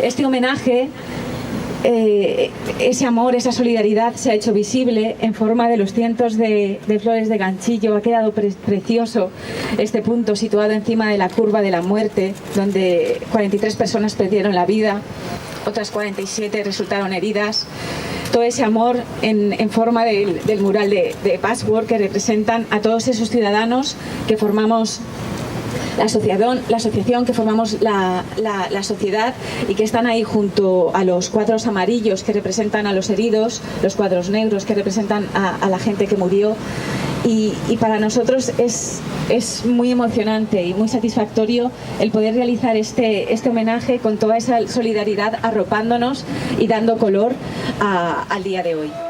este homenaje, ese amor, esa solidaridad se ha hecho visible en forma de los cientos de flores de ganchillo. Ha quedado precioso este punto situado encima de la curva de la muerte, donde 43 personas perdieron la vida, otras 47 resultaron heridas. Todo ese amor en forma del mural de Patchwork, que representan a todos esos ciudadanos que formamos la asociación, que formamos la sociedad, y que están ahí junto a los cuadros amarillos que representan a los heridos, los cuadros negros que representan a la gente que murió. Y para nosotros es muy emocionante y muy satisfactorio el poder realizar este homenaje con toda esa solidaridad, arropándonos y dando color al día de hoy.